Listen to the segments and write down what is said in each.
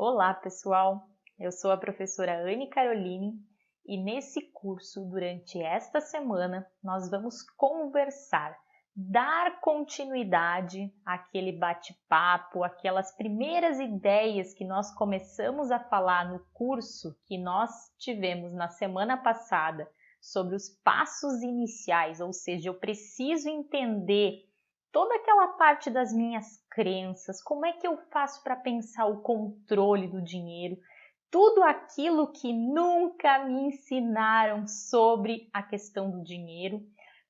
Olá, pessoal! Eu sou a professora Anne Caroline e nesse curso, durante esta semana, nós vamos conversar, dar continuidade àquele bate-papo, aquelas primeiras ideias que nós começamos a falar no curso que nós tivemos na semana passada sobre os passos iniciais, ou seja, eu preciso entender toda aquela parte das minhas crenças, como é que eu faço para pensar o controle do dinheiro, tudo aquilo que nunca me ensinaram sobre a questão do dinheiro,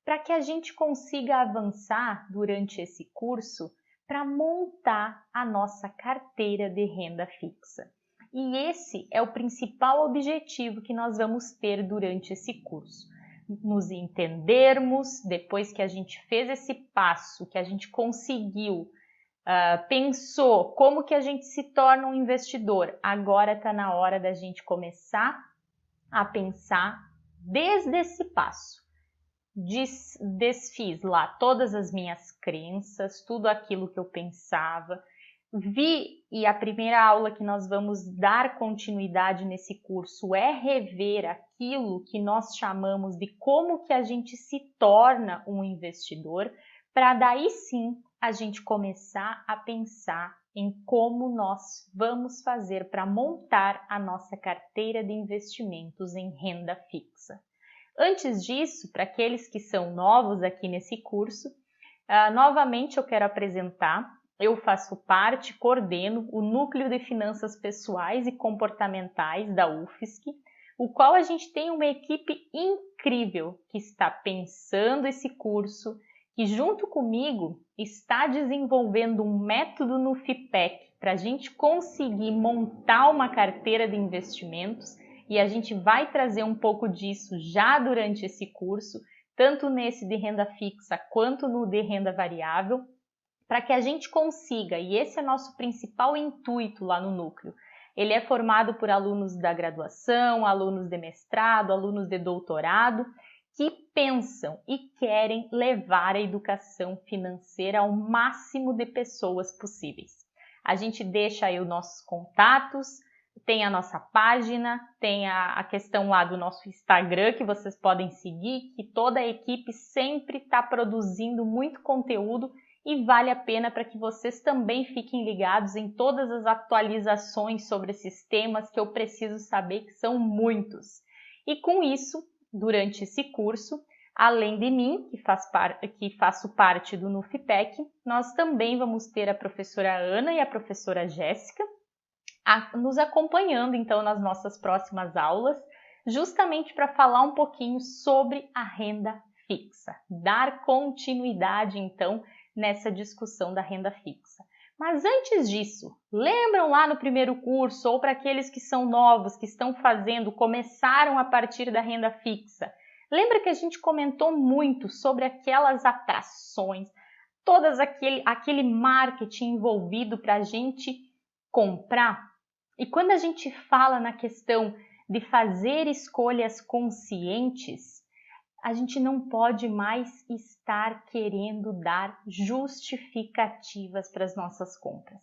para que a gente consiga avançar durante esse curso para montar a nossa carteira de renda fixa. E esse é o principal objetivo que nós vamos ter durante esse curso. Nos entendermos, depois que a gente fez esse passo, que a gente conseguiu, pensou como que a gente se torna um investidor, agora está na hora da gente começar a pensar desde esse passo. Desfiz lá todas as minhas crenças, tudo aquilo que eu pensava, e a primeira aula que nós vamos dar continuidade nesse curso é rever aquilo que nós chamamos de como que a gente se torna um investidor, para daí sim a gente começar a pensar em como nós vamos fazer para montar a nossa carteira de investimentos em renda fixa. Antes disso, para aqueles que são novos aqui nesse curso, novamente eu quero apresentar. Eu faço parte, coordeno o Núcleo de Finanças Pessoais e Comportamentais da UFSC, o qual a gente tem uma equipe incrível que está pensando esse curso, que junto comigo está desenvolvendo um método no FIPEC para a gente conseguir montar uma carteira de investimentos, e a gente vai trazer um pouco disso já durante esse curso, tanto nesse de renda fixa quanto no de renda variável, para que a gente consiga, e esse é nosso principal intuito lá no núcleo. Ele é formado por alunos da graduação, alunos de mestrado, alunos de doutorado, que pensam e querem levar a educação financeira ao máximo de pessoas possíveis. A gente deixa aí os nossos contatos, tem a nossa página, tem a questão lá do nosso Instagram que vocês podem seguir, que toda a equipe sempre está produzindo muito conteúdo e vale a pena para que vocês também fiquem ligados em todas as atualizações sobre esses temas que eu preciso saber, que são muitos. E com isso, durante esse curso, além de mim, que faço parte do NUFIPEC, nós também vamos ter a professora Ana e a professora Jéssica nos acompanhando então nas nossas próximas aulas, justamente para falar um pouquinho sobre a renda fixa, dar continuidade então nessa discussão da renda fixa. Mas antes disso, lembram lá no primeiro curso, ou para aqueles que são novos, que estão fazendo, começaram a partir da renda fixa, lembra que a gente comentou muito sobre aquelas atrações, todas aquele marketing envolvido para a gente comprar? E quando a gente fala na questão de fazer escolhas conscientes, a gente não pode mais estar querendo dar justificativas para as nossas compras.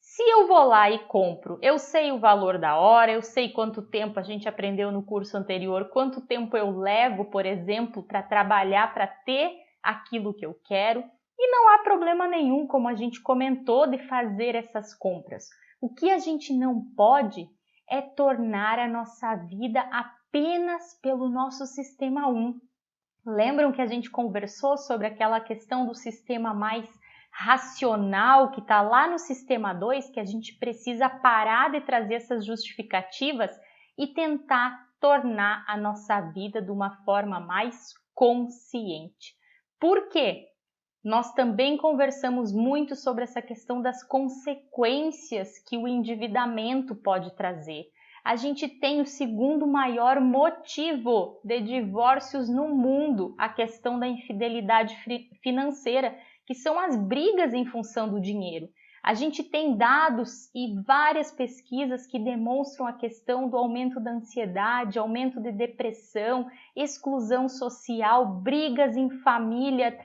Se eu vou lá e compro, eu sei o valor da hora, eu sei quanto tempo a gente aprendeu no curso anterior, quanto tempo eu levo, por exemplo, para trabalhar, para ter aquilo que eu quero, e não há problema nenhum, como a gente comentou, de fazer essas compras. O que a gente não pode é tornar a nossa vida apenas pelo nosso sistema 1. Lembram que a gente conversou sobre aquela questão do sistema mais racional que está lá no sistema 2, que a gente precisa parar de trazer essas justificativas e tentar tornar a nossa vida de uma forma mais consciente. Por quê? Nós também conversamos muito sobre essa questão das consequências que o endividamento pode trazer. A gente tem o segundo maior motivo de divórcios no mundo, a questão da infidelidade financeira, que são as brigas em função do dinheiro. A gente tem dados e várias pesquisas que demonstram a questão do aumento da ansiedade, aumento de depressão, exclusão social, brigas em família,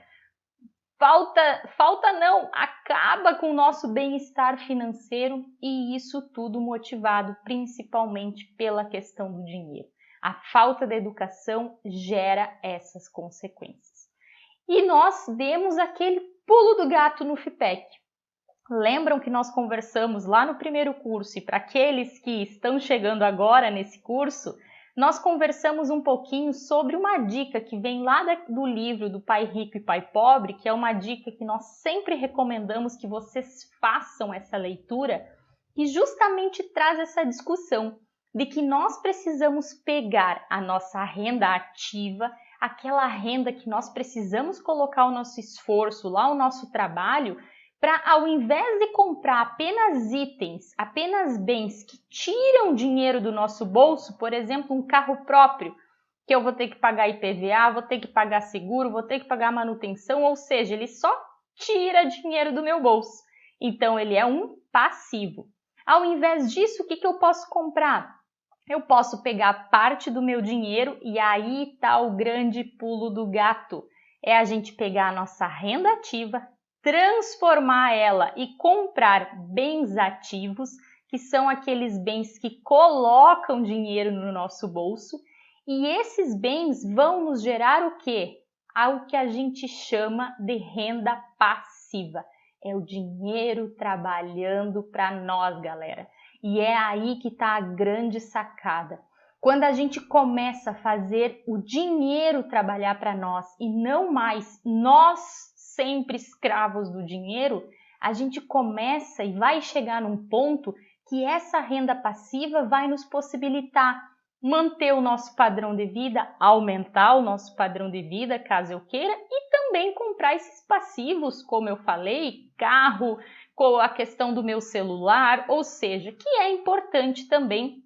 falta não, acaba com o nosso bem-estar financeiro, e isso tudo motivado principalmente pela questão do dinheiro. A falta da educação gera essas consequências. E nós demos aquele pulo do gato no FIPEC. Lembram que nós conversamos lá no primeiro curso, e para aqueles que estão chegando agora nesse curso, nós conversamos um pouquinho sobre uma dica que vem lá do livro do Pai Rico e Pai Pobre, que é uma dica que nós sempre recomendamos que vocês façam essa leitura, que justamente traz essa discussão de que nós precisamos pegar a nossa renda ativa, aquela renda que nós precisamos colocar o nosso esforço lá, o nosso trabalho, para, ao invés de comprar apenas itens, apenas bens que tiram dinheiro do nosso bolso, por exemplo, um carro próprio, que eu vou ter que pagar IPVA, vou ter que pagar seguro, vou ter que pagar manutenção, ou seja, ele só tira dinheiro do meu bolso. Então, ele é um passivo. Ao invés disso, o que eu posso comprar? Eu posso pegar parte do meu dinheiro, e aí está o grande pulo do gato. É a gente pegar a nossa renda ativa, transformar ela e comprar bens ativos, que são aqueles bens que colocam dinheiro no nosso bolso, e esses bens vão nos gerar o quê? Algo que a gente chama de renda passiva. É o dinheiro trabalhando para nós, galera. E é aí que está a grande sacada. Quando a gente começa a fazer o dinheiro trabalhar para nós e não mais nós sempre escravos do dinheiro, a gente começa e vai chegar num ponto que essa renda passiva vai nos possibilitar manter o nosso padrão de vida, aumentar o nosso padrão de vida, caso eu queira, e também comprar esses passivos, como eu falei, carro, com a questão do meu celular, ou seja, que é importante também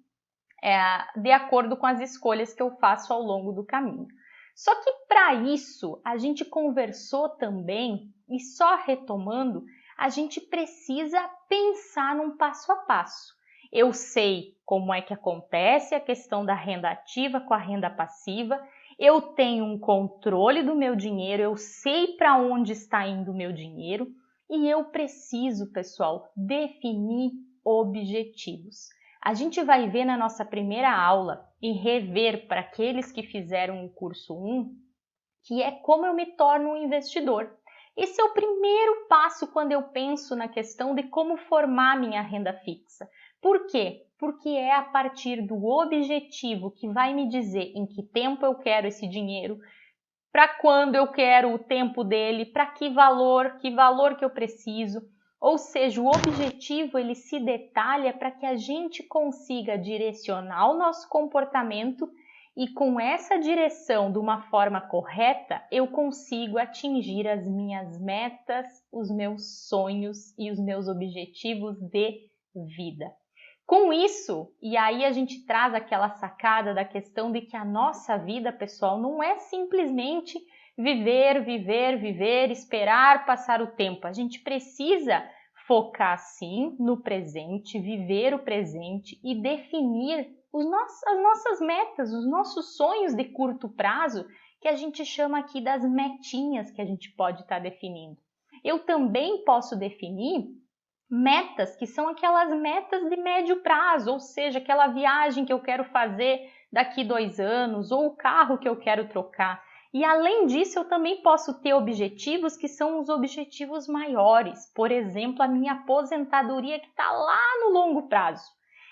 de acordo com as escolhas que eu faço ao longo do caminho. Só que para isso, a gente conversou também, e só retomando, a gente precisa pensar num passo a passo. Eu sei como é que acontece a questão da renda ativa com a renda passiva, eu tenho um controle do meu dinheiro, eu sei para onde está indo o meu dinheiro, e eu preciso, pessoal, definir objetivos. A gente vai ver na nossa primeira aula e rever para aqueles que fizeram o curso 1, que é como eu me torno um investidor. Esse é o primeiro passo quando eu penso na questão de como formar minha renda fixa. Por quê? Porque é a partir do objetivo que vai me dizer em que tempo eu quero esse dinheiro, para quando eu quero o tempo dele, para que valor que eu preciso. Ou seja, o objetivo ele se detalha para que a gente consiga direcionar o nosso comportamento e com essa direção de uma forma correta, eu consigo atingir as minhas metas, os meus sonhos e os meus objetivos de vida. Com isso, e aí a gente traz aquela sacada da questão de que a nossa vida, pessoal, não é simplesmente viver, esperar passar o tempo. A gente precisa focar sim no presente, viver o presente e definir as nossas metas, os nossos sonhos de curto prazo, que a gente chama aqui das metinhas que a gente pode estar definindo. Eu também posso definir metas, que são aquelas metas de médio prazo, ou seja, aquela viagem que eu quero fazer daqui 2 anos, ou o carro que eu quero trocar. E além disso, eu também posso ter objetivos que são os objetivos maiores, por exemplo, a minha aposentadoria que está lá no longo prazo.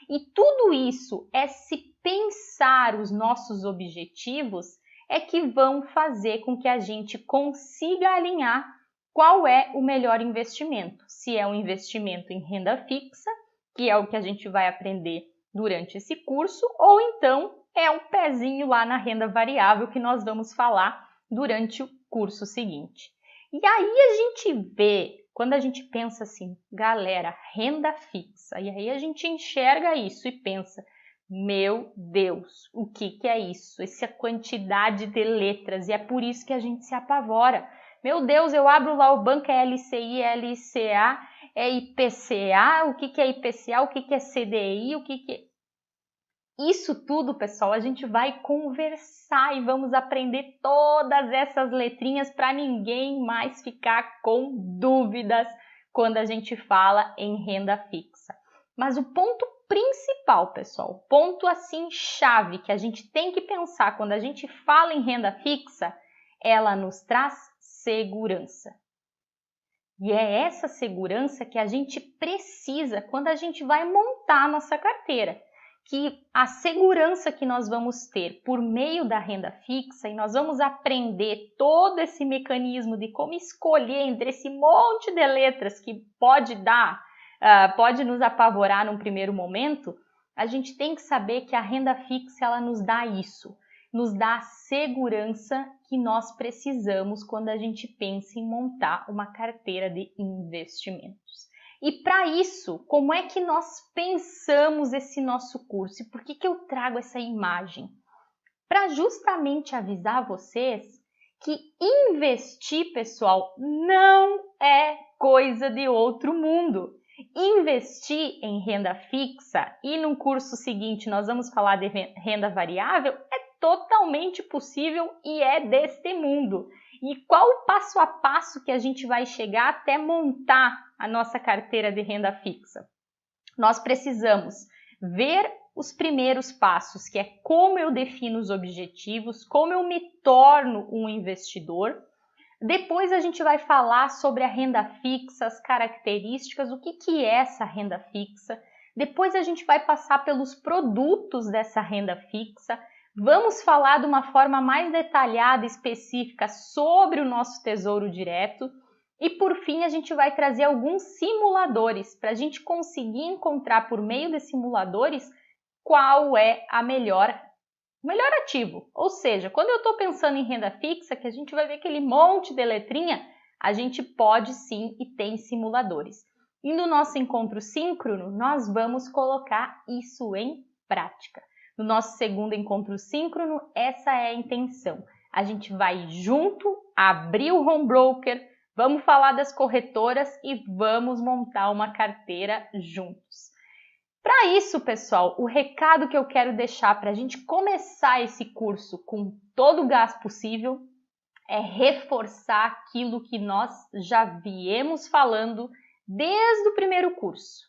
E tudo isso é se pensar os nossos objetivos é que vão fazer com que a gente consiga alinhar qual é o melhor investimento. Se é um investimento em renda fixa, que é o que a gente vai aprender durante esse curso, ou então é um pezinho lá na renda variável que nós vamos falar durante o curso seguinte. E aí a gente vê, quando a gente pensa assim, galera, renda fixa, e aí a gente enxerga isso e pensa, meu Deus, o que é isso? Essa quantidade de letras, e é por isso que a gente se apavora. Meu Deus, eu abro lá o banco, é LCI, é LCA, é IPCA, o que é IPCA, o que é CDI, o que é... Isso tudo, pessoal, a gente vai conversar e vamos aprender todas essas letrinhas para ninguém mais ficar com dúvidas quando a gente fala em renda fixa. Mas o ponto principal, pessoal, ponto assim chave que a gente tem que pensar quando a gente fala em renda fixa, ela nos traz segurança. E é essa segurança que a gente precisa quando a gente vai montar a nossa carteira. Que a segurança que nós vamos ter por meio da renda fixa, e nós vamos aprender todo esse mecanismo de como escolher entre esse monte de letras que pode nos apavorar num primeiro momento, a gente tem que saber que a renda fixa ela nos dá isso, nos dá a segurança que nós precisamos quando a gente pensa em montar uma carteira de investimentos. E para isso, como é que nós pensamos esse nosso curso? E por que eu trago essa imagem? Para justamente avisar vocês que investir, pessoal, não é coisa de outro mundo. Investir em renda fixa e no curso seguinte nós vamos falar de renda variável é totalmente possível e é deste mundo. E qual o passo a passo que a gente vai chegar até montar a nossa carteira de renda fixa? Nós precisamos ver os primeiros passos, que é como eu defino os objetivos, como eu me torno um investidor. Depois a gente vai falar sobre a renda fixa, as características, o que é essa renda fixa. Depois a gente vai passar pelos produtos dessa renda fixa. Vamos falar de uma forma mais detalhada e específica sobre o nosso Tesouro Direto. E por fim a gente vai trazer alguns simuladores para a gente conseguir encontrar por meio de simuladores qual é o melhor ativo. Ou seja, quando eu estou pensando em renda fixa, que a gente vai ver aquele monte de letrinha, a gente pode sim e tem simuladores. E no nosso encontro síncrono, nós vamos colocar isso em prática. No nosso segundo encontro síncrono, essa é a intenção. A gente vai junto, abrir o home broker, vamos falar das corretoras e vamos montar uma carteira juntos. Para isso, pessoal, o recado que eu quero deixar para a gente começar esse curso com todo o gás possível é reforçar aquilo que nós já viemos falando desde o primeiro curso.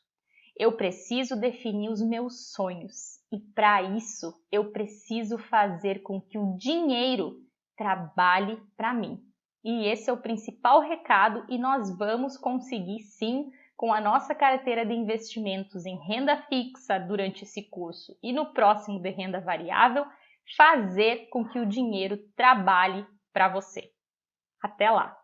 Eu preciso definir os meus sonhos e para isso eu preciso fazer com que o dinheiro trabalhe para mim. E esse é o principal recado e nós vamos conseguir sim, com a nossa carteira de investimentos em renda fixa durante esse curso e no próximo de renda variável, fazer com que o dinheiro trabalhe para você. Até lá!